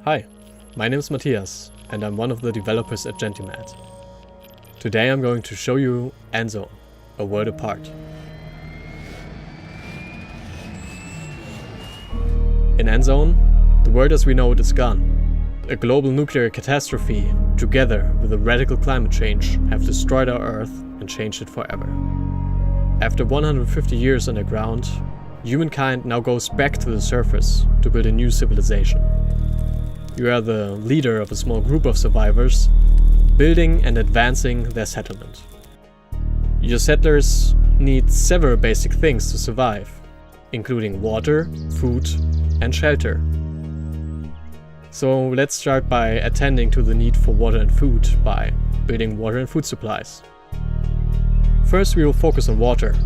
Hi, my name is Matthias and I'm one of the developers at Gentimat. Today I'm going to show you Endzone, a world apart. In Endzone, the world as we know it is gone. A global nuclear catastrophe, together with a radical climate change, have destroyed our Earth and changed it forever. After 150 years underground, humankind now goes back to the surface to build a new civilization. You are the leader of a small group of survivors, building and advancing their settlement. Your settlers need several basic things to survive, including water, food, and shelter. So let's start by attending to the need for water and food by building water and food supplies. First, we will focus on water.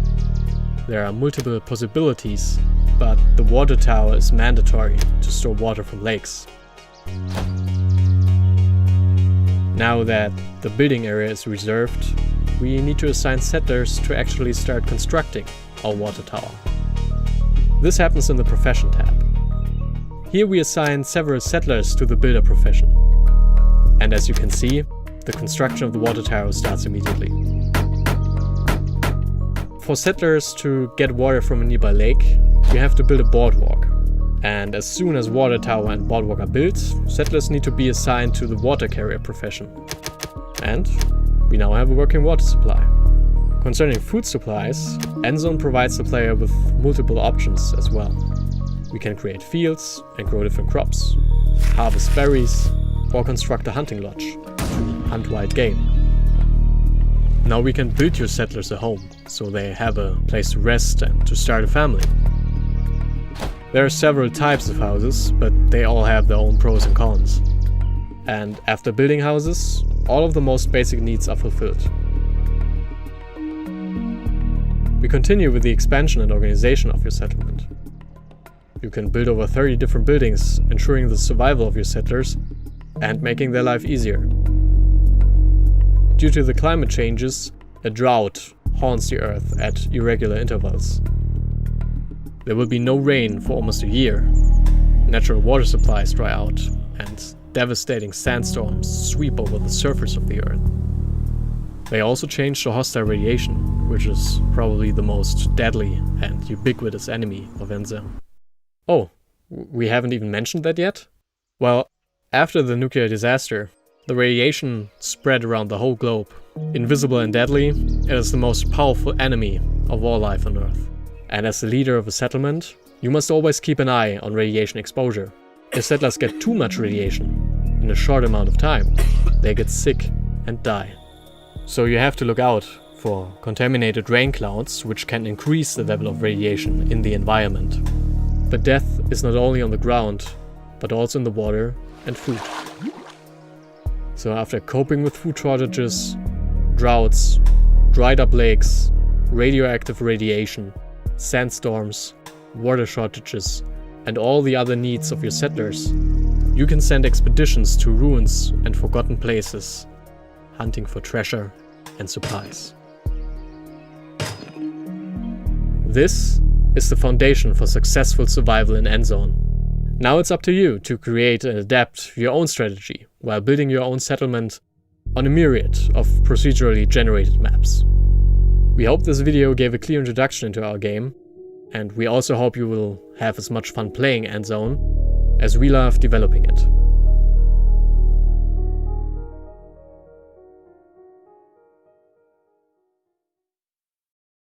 There are multiple possibilities, but the water tower is mandatory to store water from lakes. Now that the building area is reserved, we need to assign settlers to actually start constructing our water tower. This happens in the Profession tab. Here we assign several settlers to the builder profession. And as you can see, the construction of the water tower starts immediately. For settlers to get water from a nearby lake, you have to build a boardwalk. And as soon as water tower and boardwalk are built, settlers need to be assigned to the water carrier profession. And we now have a working water supply. Concerning food supplies, Endzone provides the player with multiple options as well. We can create fields and grow different crops, harvest berries, or construct a hunting lodge to hunt wild game. Now we can build your settlers a home, so they have a place to rest and to start a family. There are several types of houses, but they all have their own pros and cons. And after building houses, all of the most basic needs are fulfilled. We continue with the expansion and organization of your settlement. You can build over 30 different buildings, ensuring the survival of your settlers and making their life easier. Due to the climate changes, a drought haunts the Earth at irregular intervals. There will be no rain for almost a year. Natural water supplies dry out, and devastating sandstorms sweep over the surface of the Earth. They also changed to hostile radiation, which is probably the most deadly and ubiquitous enemy of Endzone. Oh, we haven't even mentioned that yet? Well, after the nuclear disaster, the radiation spread around the whole globe. Invisible and deadly, it is the most powerful enemy of all life on Earth. And as the leader of a settlement, you must always keep an eye on radiation exposure. If settlers get too much radiation in a short amount of time, they get sick and die. So you have to look out for contaminated rain clouds, which can increase the level of radiation in the environment. But death is not only on the ground, but also in the water and food. So after coping with food shortages, droughts, dried up lakes, radioactive radiation, sandstorms, water shortages, and all the other needs of your settlers, you can send expeditions to ruins and forgotten places, hunting for treasure and supplies. This is the foundation for successful survival in Endzone. Now it's up to you to create and adapt your own strategy while building your own settlement on a myriad of procedurally generated maps. We hope this video gave a clear introduction into our game, and we also hope you will have as much fun playing Endzone as we love developing it.